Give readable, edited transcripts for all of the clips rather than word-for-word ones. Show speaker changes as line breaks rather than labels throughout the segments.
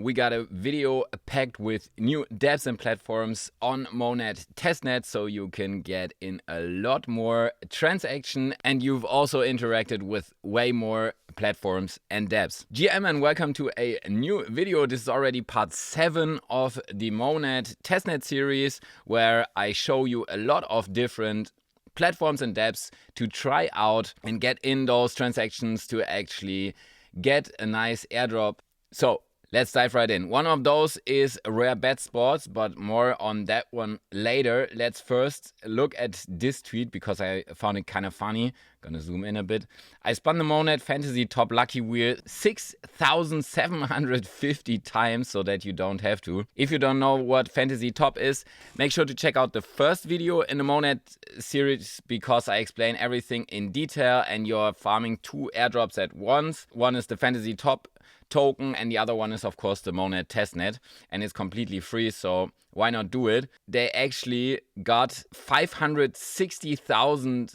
we got a video packed with new dApps and platforms on Monad Testnet, so you can get in a lot more transaction, and you've also interacted with way more platforms and dApps. GM and welcome to a new video. This is already part 7 of the Monad Testnet series, where I show you a lot of different platforms and dApps to try out and get in those transactions to actually get a nice airdrop. So let's dive right in. One of those is RareBet Sports, but more on that one later. Let's first look at this tweet because I found it kind of funny. Gonna zoom in a bit. I spun the Monad Fantasy Top Lucky Wheel 6,750 times so that you don't have to. If you don't know what Fantasy Top is, make sure to check out the first video in the Monad series because I explain everything in detail and you're farming 2 airdrops at once. One is the Fantasy Top token and the other one is of course the Monad Testnet, and it's completely free, so why not do it? They actually got 560,000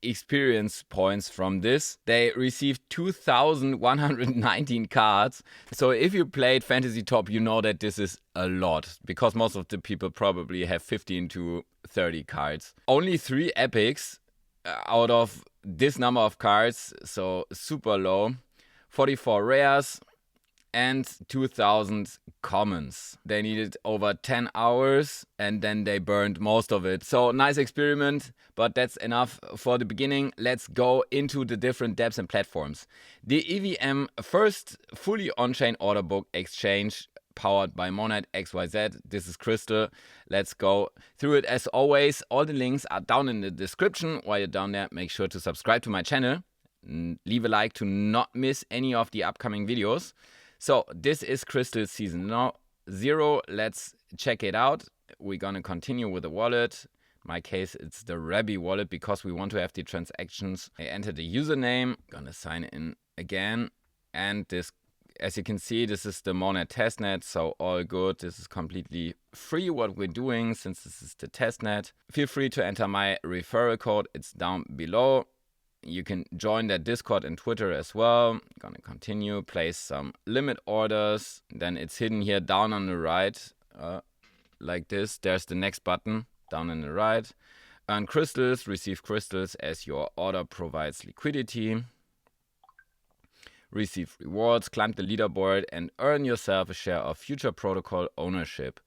experience points from this. They received 2,119 cards. So if you played Fantasy Top, you know that this is a lot because most of the people probably have 15 to 30 cards. Only 3 epics out of this number of cards, so super low. 44 rares and 2,000 commons. They needed over 10 hours and then they burned most of it. So nice experiment, but that's enough for the beginning. Let's go into the different dApps and platforms. The EVM first fully on-chain order book exchange powered by Monad XYZ. This is Crystal. Let's go through it as always. All the links are down in the description. While you're down there, make sure to subscribe to my channel. Leave a like to not miss any of the upcoming videos. So this is Crystal season 0. Let's check it out. We're gonna continue with the wallet. In my case, it's the Rabby wallet because we want to have the transactions. I enter the username, gonna sign in again, and this, as you can see, this is the Monad Testnet, so all good. This is completely free what we're doing since this is the testnet. Feel free to enter my referral code, it's down below. You can join that Discord and Twitter as well. Gonna continue, place some limit orders. Then it's hidden here down on the right, like this. There's the next button down on the right. Earn crystals, receive crystals as your order provides liquidity. Receive rewards, climb the leaderboard, and earn yourself a share of future protocol ownership.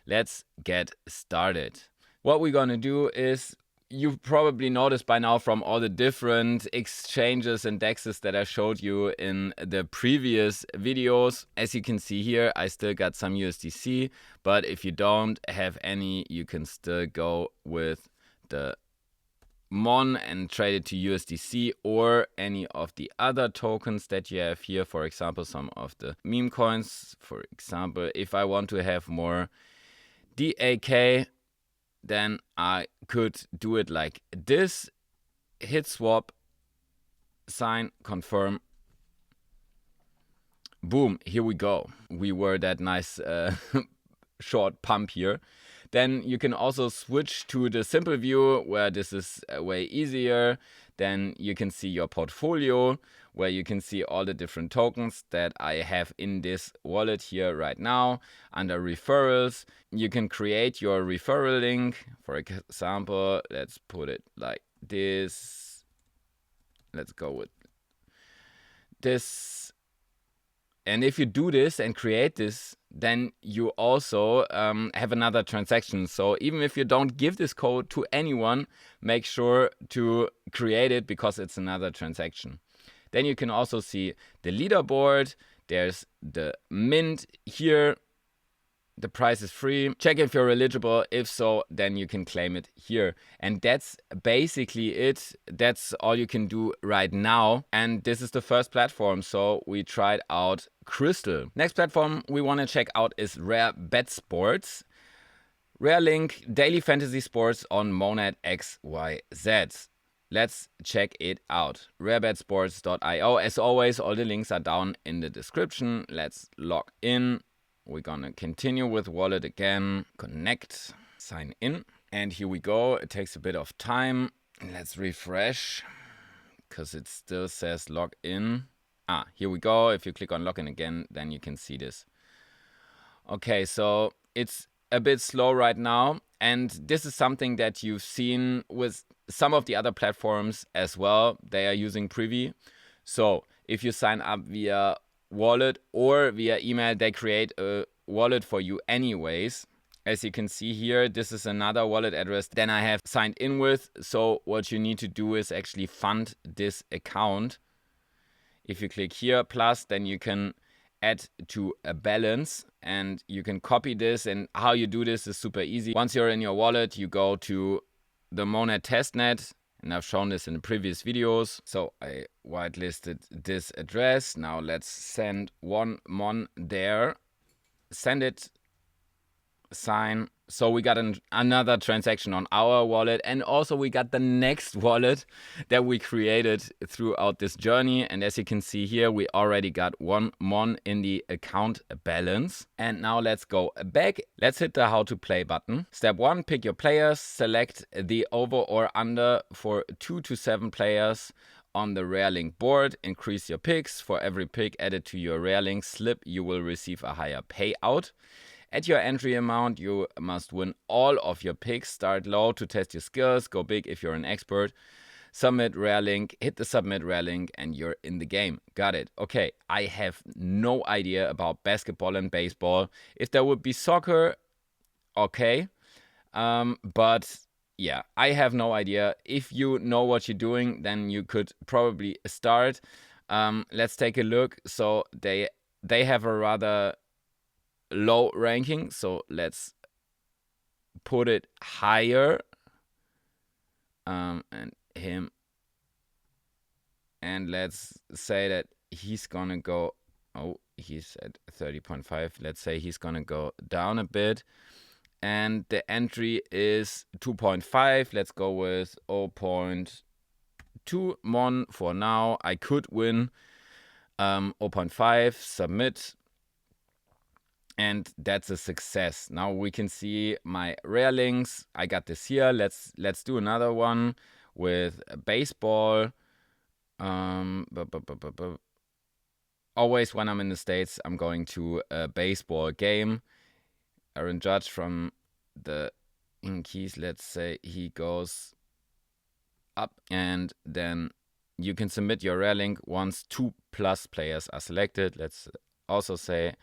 Let's get started. What we're gonna do is, you've probably noticed by now from all the different exchanges and dexes that I showed you in the previous videos. As you can see here, I still got some USDC, but if you don't have any, you can still go with the Mon and trade it to USDC or any of the other tokens that you have here. For example, some of the meme coins. For example, if I want to have more DAK, then I could do it like this. Hit swap, sign, confirm. Boom, here we go. We were that nice short pump here. Then you can also switch to the simple view where this is way easier. Then you can see your portfolio where you can see all the different tokens that I have in this wallet here right now. Under referrals, you can create your referral link. For example, let's put it like this. Let's go with this. And if you do this and create this, then you also have another transaction. So even if you don't give this code to anyone, make sure to create it because it's another transaction. Then you can also see the leaderboard. There's the mint here. The price is free. Check if you're eligible. If so, then you can claim it here. And that's basically it. That's all you can do right now. And this is the first platform. So we tried out Crystal. Next platform we want to check out is RareBet Sports. RareLink Daily Fantasy Sports on Monad XYZ. Let's check it out. RareBetSports.io. As always, all the links are down in the description. Let's log in. We're gonna continue with wallet again. Connect, sign in. And here we go. It takes a bit of time. Let's refresh because it still says log in. Here we go. If you click on login again, then you can see this. Okay, so it's a bit slow right now, and this is something that you've seen with some of the other platforms as well. They are using Privy. So if you sign up via wallet or via email, they create a wallet for you anyways. As you can see here, this is another wallet address than I have signed in with. So what you need to do is actually fund this account. If you click here plus, then you can add to a balance and you can copy this. And how you do this is super easy. Once you're in your wallet, you go to the Monad testnet, and I've shown this in the previous videos. So I whitelisted this address. Now let's send 1 mon there. Send it, sign. So we got another transaction on our wallet, and also we got the next wallet that we created throughout this journey. And as you can see here, we already got 1 mon in the account balance. And now let's go back. Let's hit the how to play button. Step 1, pick your players, select the over or under for 2 to 7 players on the RareLink board. Increase your picks. For every pick added to your RareLink slip, you will receive a higher payout. At your entry amount, you must win all of your picks. Start low to test your skills. Go big if you're an expert. Submit RareLink. Hit the submit RareLink and you're in the game. Got it. Okay, I have no idea about basketball and baseball. If there would be soccer, okay. But yeah, I have no idea. If you know what you're doing, then you could probably start. Let's take a look. So they have a rather low ranking, so let's put it higher, and him, and let's say that he's gonna go, oh, he's at 30.5, let's say he's gonna go down a bit, and the entry is 2.5. Let's go with 0.2 mon for now. I could win 0.5, submit. And that's a success. Now we can see my RareLinks. I got this here. Let's do another one with baseball. Always when I'm in the States, I'm going to a baseball game. Aaron Judge from the Yankees, let's say he goes up, and then you can submit your RareLink once 2+ players are selected. Let's also say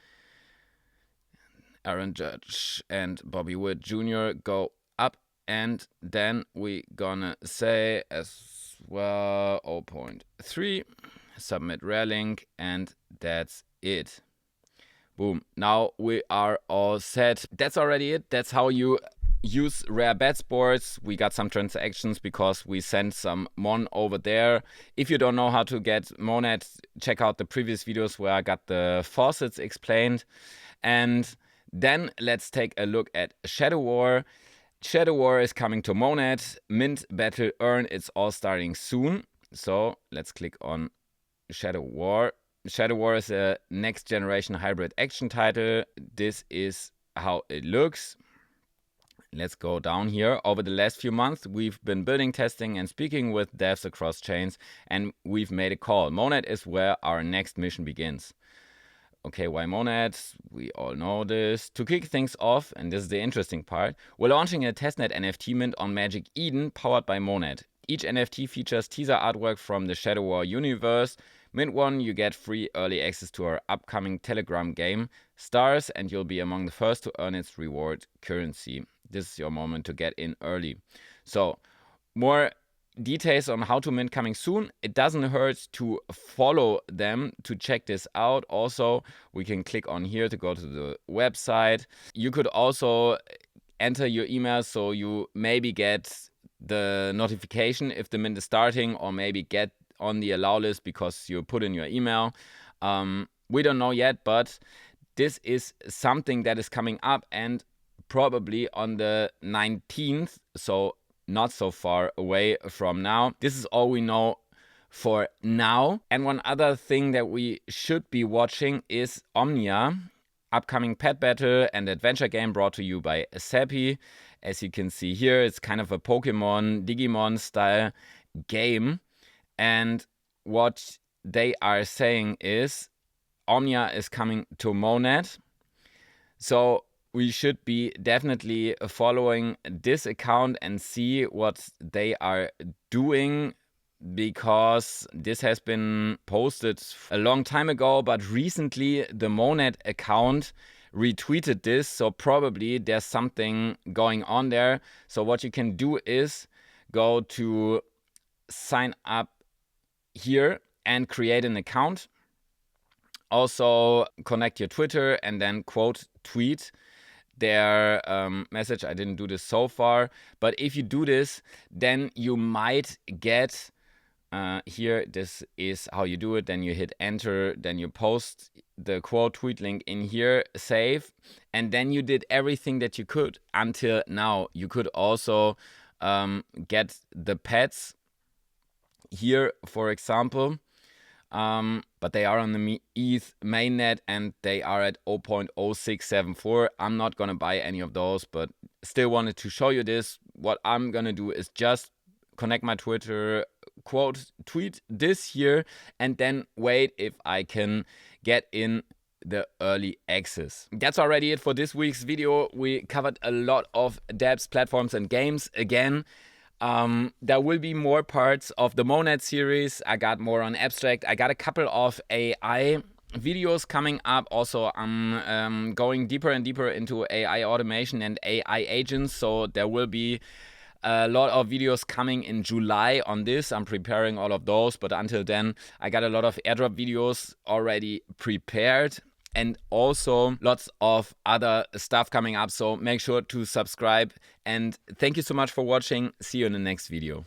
Aaron Judge and Bobby Witt Jr. go up, and then we gonna say as well 0.3, submit RareLink, and that's it. Boom. Now we are all set. That's already it. That's how you use RareBet Sports. We got some transactions because we sent some mon over there. If you don't know how to get Monad, check out the previous videos where I got the faucets explained. And then let's take a look at Shadow War. Shadow War is coming to Monad. Mint, Battle, Earn, it's all starting soon. So let's click on Shadow War. Shadow War is a next generation hybrid action title. This is how it looks. Let's go down here. Over the last few months, we've been building, testing, and speaking with devs across chains, and we've made a call. Monad is where our next mission begins. Okay, why Monad? We all know this. To kick things off, and this is the interesting part, we're launching a testnet NFT mint on Magic Eden powered by Monad. Each NFT features teaser artwork from the Shadow War universe. Mint 1, you get free early access to our upcoming Telegram game, Stars, and you'll be among the first to earn its reward currency. This is your moment to get in early. So, more details on how to mint coming soon. It doesn't hurt to follow them to check this out. Also, we can click on here to go to the website. You could also enter your email so you maybe get the notification if the mint is starting, or maybe get on the allow list because you put in your email. We don't know yet, but this is something that is coming up, and probably on the 19th, so not so far away from now. This is all we know for now. And one other thing that we should be watching is Omnia, upcoming pet battle and adventure game brought to you by Seppi. As you can see here, it's kind of a Pokemon, Digimon style game. And what they are saying is Omnia is coming to Monad. So we should be definitely following this account and see what they are doing, because this has been posted a long time ago, but recently the Monet account retweeted this, so probably there's something going on there. So what you can do is go to sign up here and create an account. Also connect your Twitter and then quote tweet their message. I didn't do this so far, but if you do this, then you might get here, this is how you do it. Then you hit enter, then you post the quote tweet link in here, save, and then you did everything that you could until now. You could also get the pets here, for example, but they are on the ETH mainnet and they are at 0.0674. I'm not gonna buy any of those, but still wanted to show you this. What I'm gonna do is just connect my Twitter, quote tweet this here, and then wait if I can get in the early access. That's already it for this week's video. We covered a lot of dApps, platforms and games again. There will be more parts of the Monad series. I got more on abstract. I got a couple of AI videos coming up. Also, I'm going deeper and deeper into AI automation and AI agents. So there will be a lot of videos coming in July on this. I'm preparing all of those. But until then, I got a lot of airdrop videos already prepared. And also lots of other stuff coming up. So make sure to subscribe. And thank you so much for watching. See you in the next video.